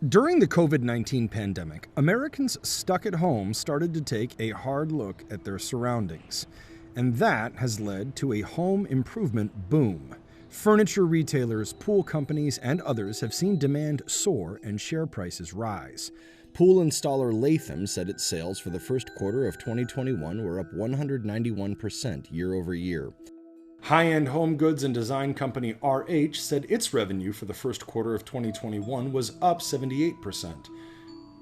During the COVID-19 pandemic, Americans stuck at home started to take a hard look at their surroundings. And that has led to a home improvement boom. Furniture retailers, pool companies, and others have seen demand soar and share prices rise. Pool installer Latham said its sales for the first quarter of 2021 were up 191% year over year. High-end home goods and design company RH said its revenue for the first quarter of 2021 was up 78%.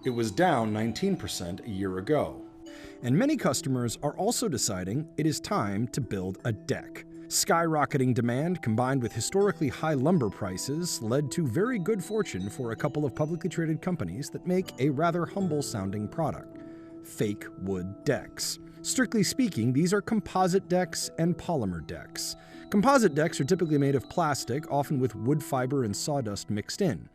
It was down 19% a year ago. And many customers are also deciding it is time to build a deck. Skyrocketing demand combined with historically high lumber prices led to very good fortune for a couple of publicly traded companies that make a rather humble-sounding product: fake wood decks. Strictly speaking, these are composite decks and polymer decks. Composite decks are typically made of plastic, often with wood fiber and sawdust mixed in.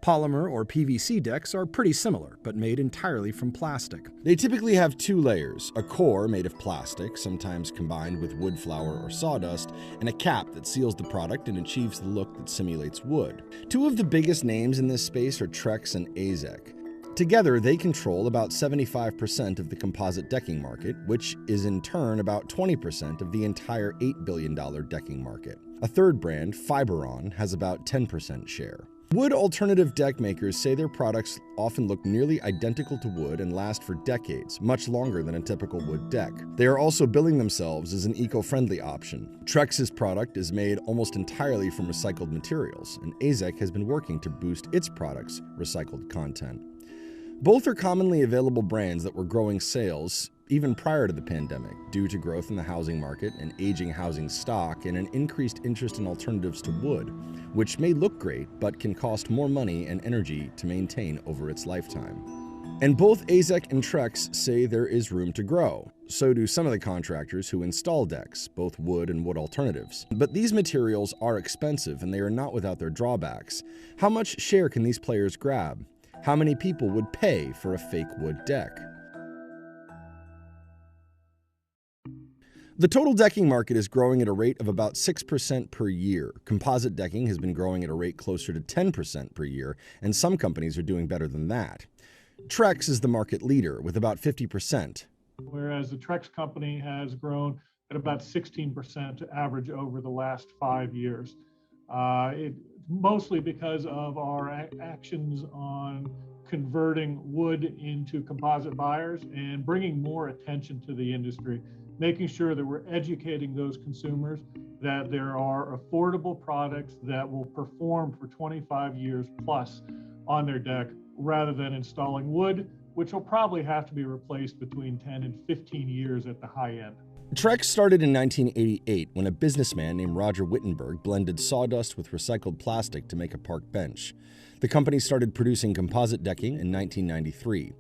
Polymer or PVC decks are pretty similar, but made entirely from plastic. They typically have two layers: a core made of plastic, sometimes combined with wood flour or sawdust, and a cap that seals the product and achieves the look that simulates wood. Two of the biggest names in this space are Trex and AZEK. Together, they control about 75% of the composite decking market, which is in turn about 20% of the entire $8 billion decking market. A third brand, Fiberon, has about 10% share. Wood alternative deck makers say their products often look nearly identical to wood and last for decades, much longer than a typical wood deck. They are also billing themselves as an eco-friendly option. Trex's product is made almost entirely from recycled materials, and AZEK has been working to boost its products' recycled content. Both are commonly available brands that were growing sales even prior to the pandemic due to growth in the housing market and aging housing stock and an increased interest in alternatives to wood, which may look great but can cost more money and energy to maintain over its lifetime. And both AZEK and Trex say there is room to grow. So do some of the contractors who install decks, both wood and wood alternatives. But these materials are expensive and they are not without their drawbacks. How much share can these players grab? How many people would pay for a fake wood deck? The total decking market is growing at a rate of about 6% per year. Composite decking has been growing at a rate closer to 10% per year, and some companies are doing better than that. Trex is the market leader with about 50%. Whereas the Trex company has grown at about 16% average over the last 5 years. Mostly because of our actions on converting wood into composite buyers and bringing more attention to the industry, making sure that we're educating those consumers that there are affordable products that will perform for 25 years plus on their deck rather than installing wood, which will probably have to be replaced between 10 and 15 years at the high end. Trex started in 1988 when a businessman named Roger Wittenberg blended sawdust with recycled plastic to make a park bench. The company started producing composite decking in 1993.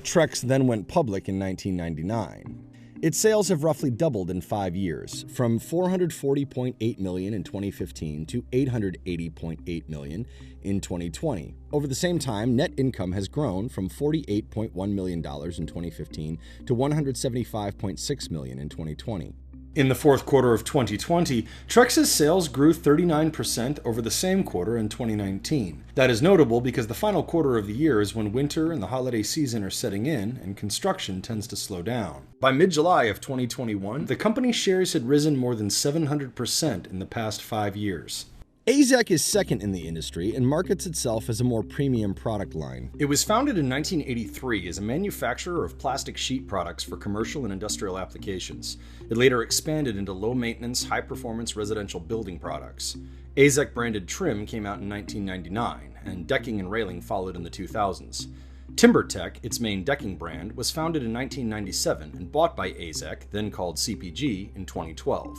Trex then went public in 1999. Its sales have roughly doubled in 5 years, from $440.8 million in 2015 to $880.8 million in 2020. Over the same time, net income has grown from $48.1 million in 2015 to $175.6 million in 2020. In the fourth quarter of 2020, Trex's sales grew 39% over the same quarter in 2019. That is notable because the final quarter of the year is when winter and the holiday season are setting in and construction tends to slow down. By mid-July of 2021, the company's shares had risen more than 700% in the past 5 years. AZEK is second in the industry and markets itself as a more premium product line. It was founded in 1983 as a manufacturer of plastic sheet products for commercial and industrial applications. It later expanded into low-maintenance, high-performance residential building products. AZEK branded trim came out in 1999, and decking and railing followed in the 2000s. TimberTech, its main decking brand, was founded in 1997 and bought by AZEK, then called CPG, in 2012.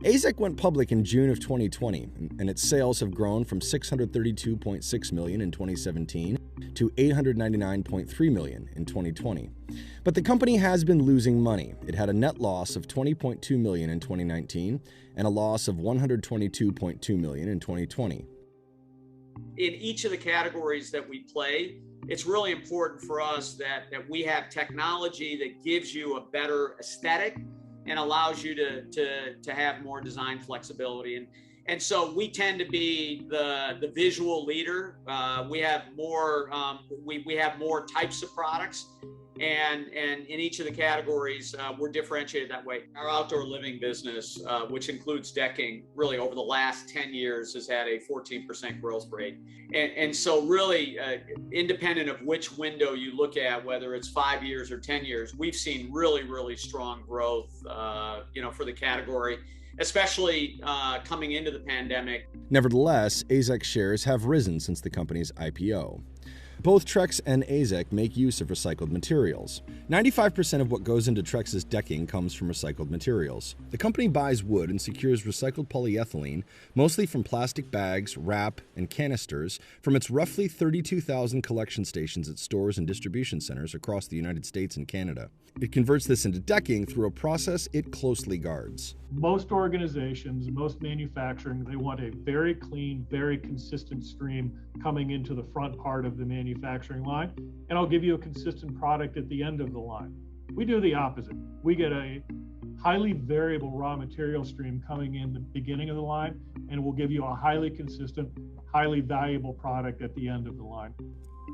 AZEK went public in June of 2020, and its sales have grown from $632.6 million in 2017 to $899.3 million in 2020. But the company has been losing money. It had a net loss of $20.2 million in 2019 and a loss of $122.2 million in 2020. In each of the categories that we play, it's really important for us that we have technology that gives you a better aesthetic and allows you to have more design flexibility. And so we tend to be the visual leader. We have more we have more types of products, and in each of the categories, we're differentiated that way. Our outdoor living business, which includes decking, really over the last 10 years has had a 14% growth rate. And so really, independent of which window you look at, whether it's 5 years or 10 years, we've seen really, really strong growth, for the category, especially coming into the pandemic. Nevertheless, AZEK shares have risen since the company's IPO. Both Trex and AZEK make use of recycled materials. 95% of what goes into Trex's decking comes from recycled materials. The company buys wood and secures recycled polyethylene, mostly from plastic bags, wrap, and canisters, from its roughly 32,000 collection stations at stores and distribution centers across the United States and Canada. It converts this into decking through a process it closely guards. Most organizations, most manufacturing, they want a very clean, very consistent stream coming into the front part of the manufacturing line, and I'll give you a consistent product at the end of the line. We do the opposite. We get a highly variable raw material stream coming in the beginning of the line, and we'll give you a highly consistent, highly valuable product at the end of the line.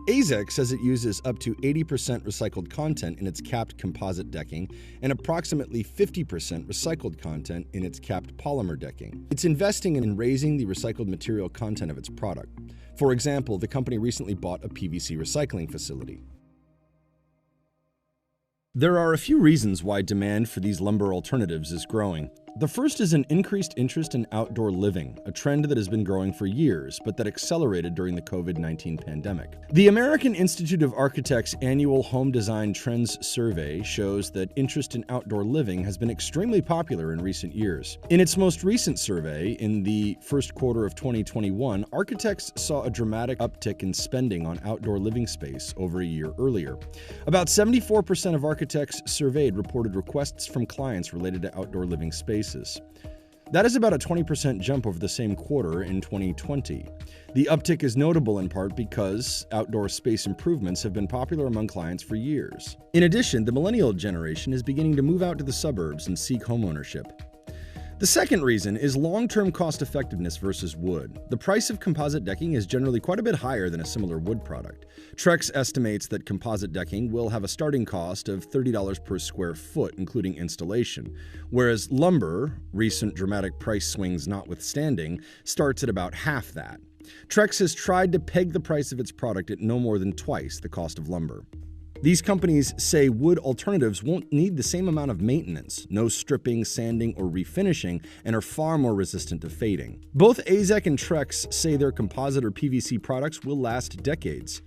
AZEK says it uses up to 80% recycled content in its capped composite decking and approximately 50% recycled content in its capped polymer decking. It's investing in raising the recycled material content of its product. For example, the company recently bought a PVC recycling facility. There are a few reasons why demand for these lumber alternatives is growing. The first is an increased interest in outdoor living, a trend that has been growing for years, but that accelerated during the COVID-19 pandemic. The American Institute of Architects' annual Home Design Trends survey shows that interest in outdoor living has been extremely popular in recent years. In its most recent survey, in the first quarter of 2021, architects saw a dramatic uptick in spending on outdoor living space over a year earlier. About 74% of architects surveyed reported requests from clients related to outdoor living spaces. That is about a 20% jump over the same quarter in 2020. The uptick is notable in part because outdoor space improvements have been popular among clients for years. In addition, the millennial generation is beginning to move out to the suburbs and seek homeownership. The second reason is long-term cost-effectiveness versus wood. The price of composite decking is generally quite a bit higher than a similar wood product. Trex estimates that composite decking will have a starting cost of $30 per square foot, including installation, whereas lumber, recent dramatic price swings notwithstanding, starts at about half that. Trex has tried to peg the price of its product at no more than twice the cost of lumber. These companies say wood alternatives won't need the same amount of maintenance, no stripping, sanding, or refinishing, and are far more resistant to fading. Both AZEK and Trex say their composite or PVC products will last decades.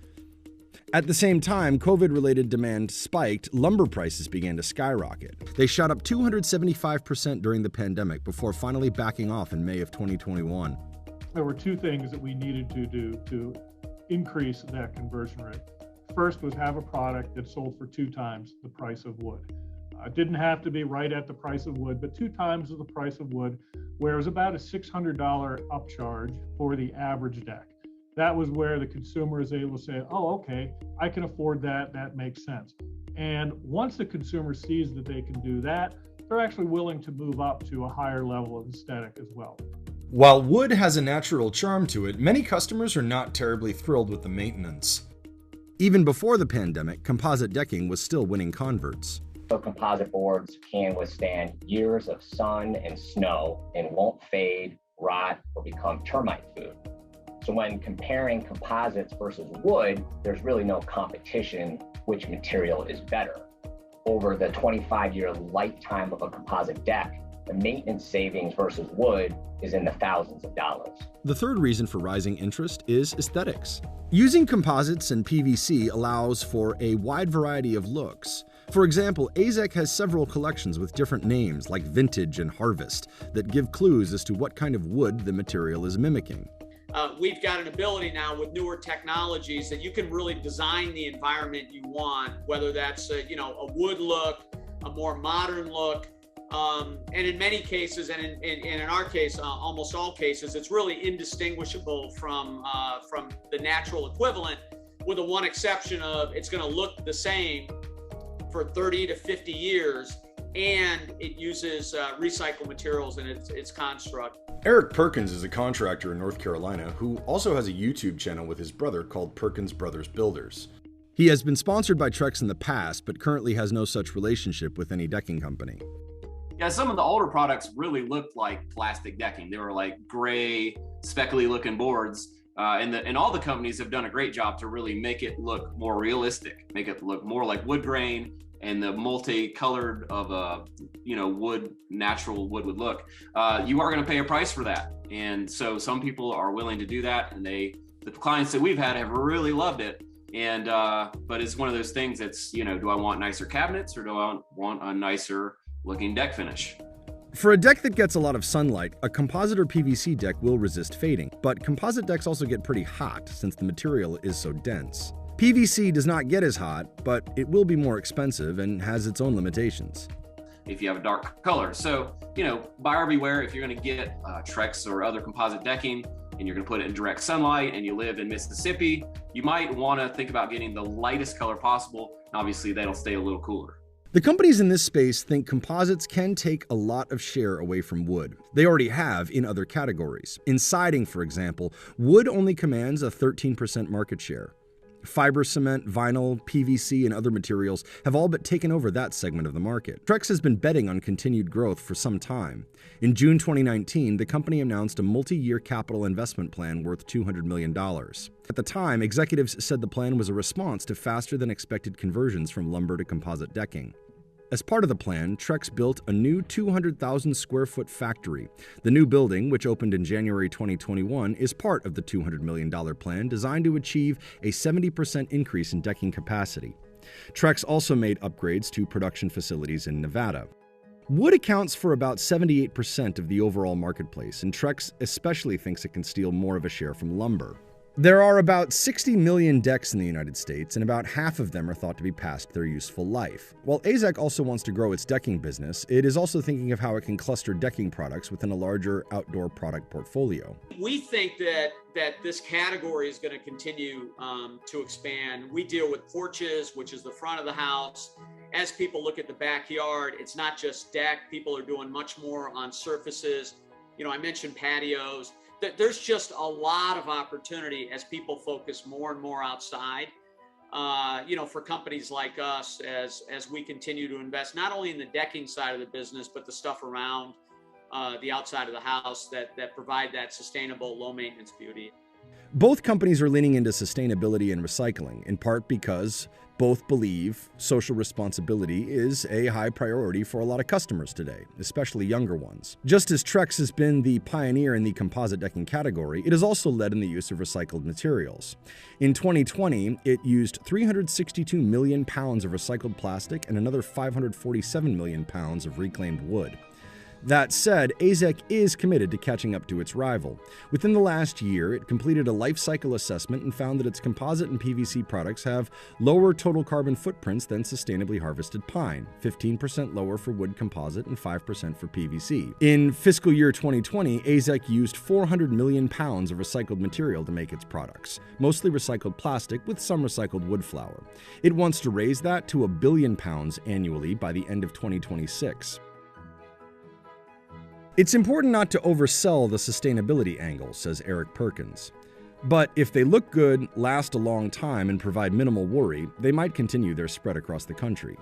At the same time, COVID-related demand spiked, lumber prices began to skyrocket. They shot up 275% during the pandemic before finally backing off in May of 2021. There were two things that we needed to do to increase that conversion rate. First was have a product that sold for 2 times the price of wood. It didn't have to be right at the price of wood, but 2 times the price of wood, where it was about a $600 upcharge for the average deck. That was where the consumer is able to say, oh, okay, I can afford that, that makes sense. And once the consumer sees that they can do that, they're actually willing to move up to a higher level of aesthetic as well. While wood has a natural charm to it, many customers are not terribly thrilled with the maintenance. Even before the pandemic, composite decking was still winning converts. So composite boards can withstand years of sun and snow and won't fade, rot, or become termite food. So when comparing composites versus wood, there's really no competition which material is better. Over the 25-year lifetime of a composite deck, the maintenance savings versus wood is in the thousands of dollars. The third reason for rising interest is aesthetics. Using composites and PVC allows for a wide variety of looks. For example, AZEK has several collections with different names like Vintage and Harvest that give clues as to what kind of wood the material is mimicking. We've got an ability now with newer technologies that you can really design the environment you want, whether that's a wood look, a more modern look. And in many cases, and in our case, almost all cases, it's really indistinguishable from the natural equivalent, with the one exception of it's going to look the same for 30 to 50 years, and it uses recycled materials in its construct. Eric Perkins is a contractor in North Carolina who also has a YouTube channel with his brother called Perkins Brothers Builders. He has been sponsored by Trex in the past, but currently has no such relationship with any decking company. Yeah, some of the older products really looked like plastic decking. They were like gray, speckly looking boards. And all the companies have done a great job to really make it look more realistic, make it look more like wood grain and the multicolored of a, wood, natural wood would look. You are going to pay a price for that. And so some people are willing to do that. And the clients that we've had have really loved it. And, but it's one of those things that's, do I want nicer cabinets or do I want a nicer looking deck finish? For a deck that gets a lot of sunlight, a composite or PVC deck will resist fading, but composite decks also get pretty hot since the material is so dense. PVC does not get as hot, but it will be more expensive and has its own limitations. If you have a dark color. So, buyer beware if you're going to get Trex or other composite decking and you're going to put it in direct sunlight and you live in Mississippi, you might want to think about getting the lightest color possible. Obviously, that'll stay a little cooler. The companies in this space think composites can take a lot of share away from wood. They already have in other categories. In siding, for example, wood only commands a 13% market share. Fiber cement, vinyl, PVC, and other materials have all but taken over that segment of the market. Trex has been betting on continued growth for some time. In June 2019, the company announced a multi-year capital investment plan worth $200 million. At the time, executives said the plan was a response to faster than expected conversions from lumber to composite decking. As part of the plan, Trex built a new 200,000 square foot factory. The new building, which opened in January 2021, is part of the $200 million plan designed to achieve a 70% increase in decking capacity. Trex also made upgrades to production facilities in Nevada. Wood accounts for about 78% of the overall marketplace, and Trex especially thinks it can steal more of a share from lumber. There are about 60 million decks in the United States, and about half of them are thought to be past their useful life. While AZEK also wants to grow its decking business, it is also thinking of how it can cluster decking products within a larger outdoor product portfolio. We think that this category is going to continue to expand. We deal with porches, which is the front of the house. As people look at the backyard, it's not just deck. People are doing much more on surfaces. I mentioned patios. There's just a lot of opportunity as people focus more and more outside. For companies like us, as we continue to invest not only in the decking side of the business, but the stuff around the outside of the house that provide that sustainable, low maintenance beauty. Both companies are leaning into sustainability and recycling, in part because both believe social responsibility is a high priority for a lot of customers today, especially younger ones. Just as Trex has been the pioneer in the composite decking category, it has also led in the use of recycled materials. In 2020, it used 362 million pounds of recycled plastic and another 547 million pounds of reclaimed wood. That said, AZEK is committed to catching up to its rival. Within the last year, it completed a life cycle assessment and found that its composite and PVC products have lower total carbon footprints than sustainably harvested pine, 15% lower for wood composite and 5% for PVC. In fiscal year 2020, AZEK used 400 million pounds of recycled material to make its products, mostly recycled plastic with some recycled wood flour. It wants to raise that to 1 billion pounds annually by the end of 2026. It's important not to oversell the sustainability angle, says Eric Perkins. But if they look good, last a long time, and provide minimal worry, they might continue their spread across the country.